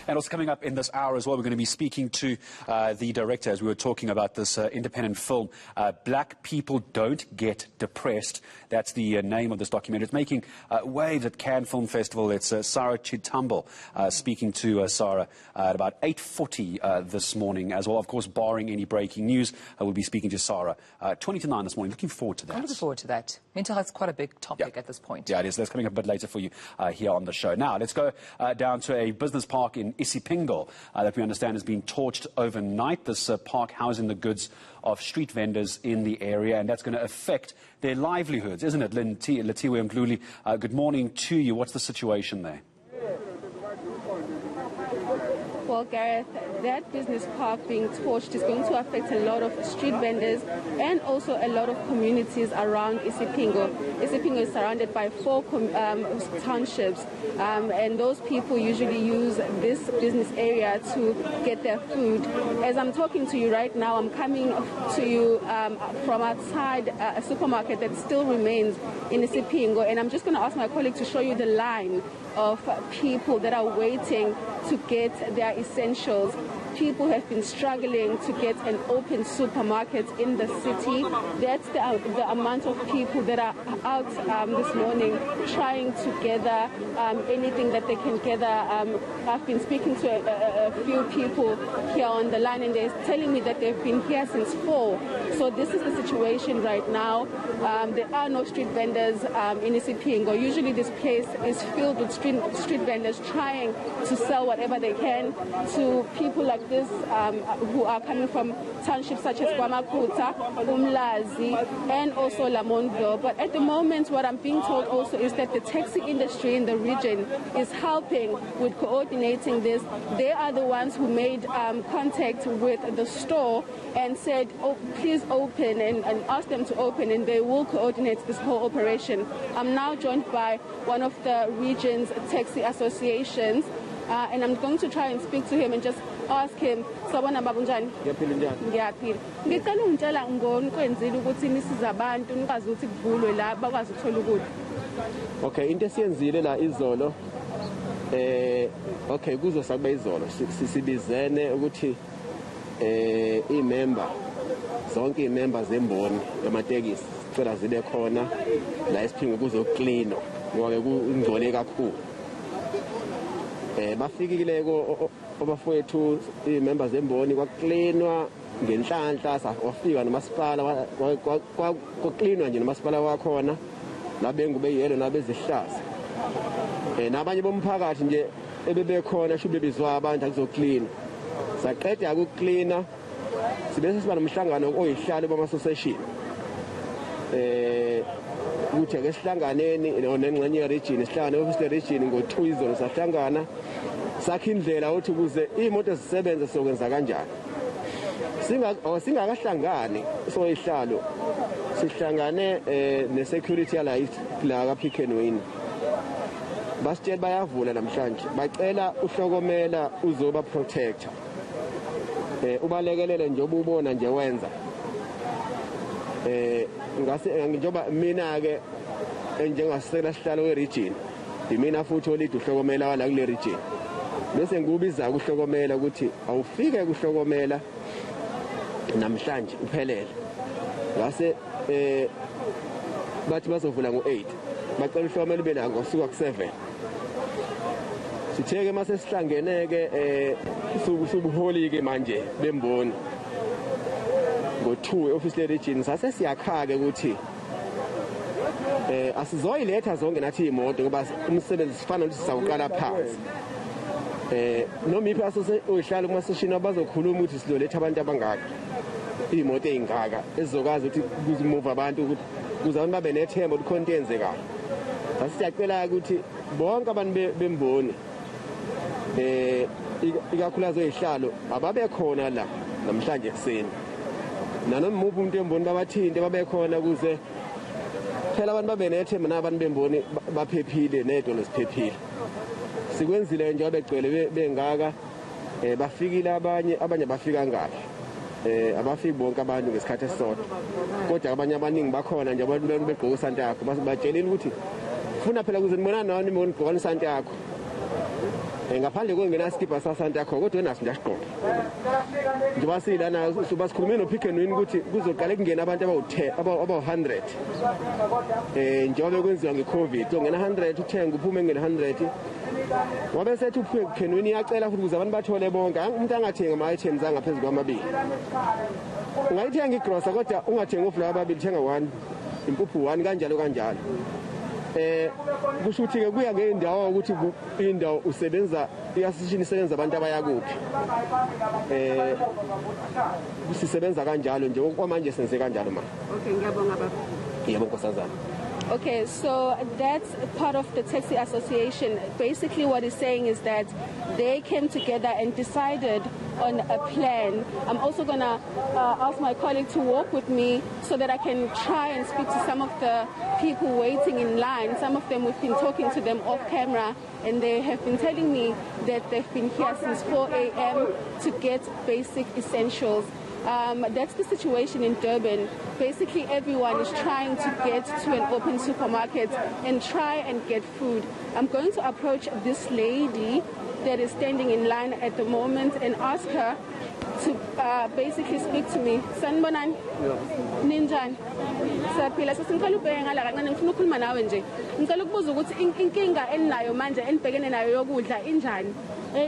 And also coming up in this hour as well, we're going to be speaking to the director as we were talking about this independent film, Black People Don't Get Depressed. That's the name of this documentary. It's making waves at Cannes Film Festival. It's Sarah Chitambo speaking to Sarah at about 8:40 this morning as well. Of course, barring any breaking news, we'll be speaking to Sarah 20 to 9 this morning. Looking forward to that. I'm looking forward to that. Mental health is quite a big topic at this point. Yeah, it is. That's coming up a bit later for you here on the show. Now, let's go down to a business park in Isipingo that we understand has been torched overnight. This park housing the goods of street vendors in the area, and that's going to affect their livelihoods, isn't it? Lethiwe Mdluli, good morning to you. What's the situation there? Well, Gareth, that business park being torched is going to affect a lot of street vendors and also a lot of communities around Isipingo. Isipingo is surrounded by 4 townships, and those people usually use this business area to get their food. As I'm talking to you right now, I'm coming to you from outside a supermarket that still remains in Isipingo, and I'm just going to ask my colleague to show you the line of people that are waiting to get their essentials. People have been struggling to get an open supermarket in the city. That's the amount of people that are out this morning trying to gather anything that they can gather. I've been speaking to a few people here on the line, and they're telling me that they've been here since 4. So this is the situation right now. There are no street vendors in Isipingo. Usually this place is filled with street vendors trying to sell whatever they can to people like this who are coming from townships such as Kwamakuta, Umlazi, and also Lamontville. But at the moment, what I'm being told also is that the taxi industry in the region is helping with coordinating this. They are the ones who made contact with the store and said, oh, please open, and asked them to open, and they will coordinate this whole operation. I'm now joined by one of the region's taxi associations, and I'm going to try and speak to him and just ask him, sabona babunjani? Ngiyaphila. Ngicela ungitshela ngoni kwenzile ukuthi nisiza abantu nikwazi ukuthi kuvulwe la bakwazi ukuthola ukudla. Okay, into esiyenzile la izolo okay kuzo sakuba izolo sibizene ukuthi imember zonke imember zemboni yamatekisi sicela zibe khona la Isipingo kuzoclean ngoba kungcole kakhulu. Bafikile abafowethu imembers zemboni kwacleanwa ngenhlanhla wafika nomasipala kwacleanwa nje nomasipala wakhona labengube yelo nabezihlaza nabanye bomphakathi nje ebebekhona shubebizwa abantu akuzoclean saqeda ukucleana sibese siba nomhlangano oyihlalo bama-association ukuthi ake sihlanganeni nengxenye region sihlangane office region ngo-2 izolo sahlangana sakhe indlela ukuthi kuze imoto zisebenze sokwenza kanjani singakahlangani soyihlalo sihlangane ne-security la ka-Pick n Win basitshela bayavula namhlanje bacela uhlokomela uzoba protector ubalekelele nje ububona nje wenza ngase njengoba mina ke njengasela sihlalo weregion imina futhi olida uhlokomela la kule region bese ngubiza ukuhlokomela ukuthi awufike kuhlokomela namhlanje uphelele ngase bathi bazovula ngo8 bacela uhlokomela ube nako suka ku7 sitheke mase sihlangeneke subuholi ke manje bemboni ngo2 office region sase siyakha ke ukuthi asizoyiletha zonke nathi imoto ngoba umsebenzi sifana ukuthi sawuqala phansi noma iphi asose oyihlala kuma session abazokhuluma ukuthi sizoletha abantu abangaka imoto ezingaka ezizokwazi ukuthi kuzimove abantu ukuthi kuze abantu babe nethemba ukuthi konke yenzeka sasiyacela ukuthi bonke abantu bemboni ikakhulukazi oyihlalo ababe khona la namhlanje ekseni nanoma umuntu emboni babathinte babekhona kuze phela abantu babe nethemba nabantu bemboni baphephile nedolo siphephile sikwenzile nje abegcwele bengaka bafikile abanye bafika ngahle abafiki bonke abantu ngesikhathi esisodwa kodwa abanye abaningi bakhona nje abantu begqoka isanta yakho batshelile ukuthi funa phela kuze nibonana nani ngigqoka isanta yakho ngaphandle kwengena skipper sasanta kho kodwa naso ndiyasiqoqa njengoba silana sikhulume noPick and Win ukuthi kuzoqala kungena abantu abawu-100 njengoba kwenziwa nge-COVID ungena 100 uthenga uphume ngene 100 wabe sethi uPick and Win iyacela futhi ukuze abantu bathole bonke umuntu angathenga ama-items angaphezulu kwamabili ungayithenga igrosa kodwa ungathenga ofulawa ababili thenga 1 impuphu 1 kanjalo kusho ukuthi-ke kuya ngey'ndawo ukuthi indawo usebenza i-association isebenza abantu abayakuphi sisebenza kanjalo nje okwamanje senze kanjalo manje. Okay, ngiyabonga baba. Yebo nkosazana. Okay, so that's part of the taxi association. Basically what it's saying is that they came together and decided on a plan. I'm also going to ask my colleague to walk with me so that I can try and speak to some of the people waiting in line. Some of them, we've been talking to them off camera, and they have been telling me that they've been here since 4 a.m. to get basic essentials. That's the situation in Durban. Basically, everyone is trying to get to an open supermarket and try and get food. I'm going to approach this lady that is standing in line at the moment and ask her to basically speak to me. Sanbonan, Ninjan. Saphila sesingicela ubheke ngala kancane ngifuna ukukhuluma nawe nje. Ngicela ukubuza ukuthi inkinga eninayo manje enibhekene nayo yokudla injani?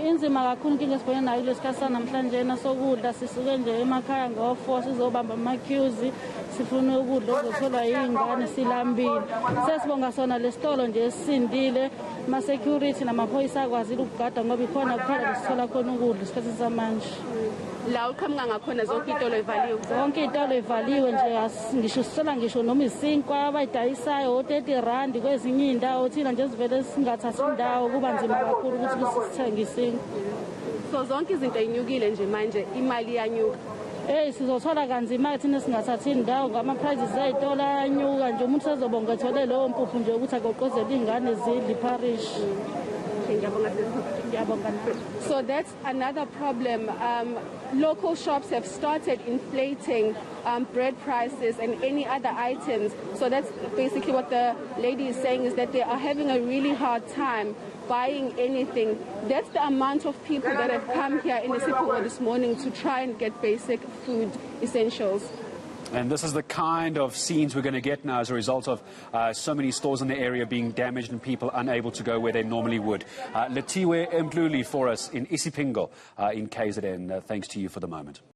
Inzima kakhulu inkinga esibhekene nayo lesikhathi namhlanje nasokudla sisuke nje emakhaya ngo4 sizobamba ama-queues sifuna ukudla okuzotholwa yingane silambile. Sesibonga sona lesitolo nje esisindile ama-security namaphoyisa akwazile ukugada ngoba ikhona kuphela lesithola khona ukudla isikhathi samanje. La uqhamuka ngakhona zonke iy'tolo ey'valiwe. Zonke iy'tolo ey'valiwe nje ngisho sisola ngisho noma isinkwa abayidayisayo o-30 kwezinye iy'ndawo thina nje sivele singathathi indawo kuba nzima kakhulu ukuthi sithenge isinkwa. So zonke izinto ey'nyukile nje manje imali iyanyuka. Sizothola kanzima thina singathathi indawo ngama-prices ey'tolo ayanyuka nje umuntu sezobonga ethole leyo mpuphu nje ukuthi agoqozele iy'ngane zidle iparish. So that's another problem. Local shops have started inflating bread prices and any other items. So that's basically what the lady is saying, is that they are having a really hard time buying anything. That's the amount of people that have come here in Isipingo this morning to try and get basic food essentials. And this is the kind of scenes we're going to get now as a result of so many stores in the area being damaged and people unable to go where they normally would. Lethiwe Mdluli for us in Isipingo in KZN. Thanks to you for the moment.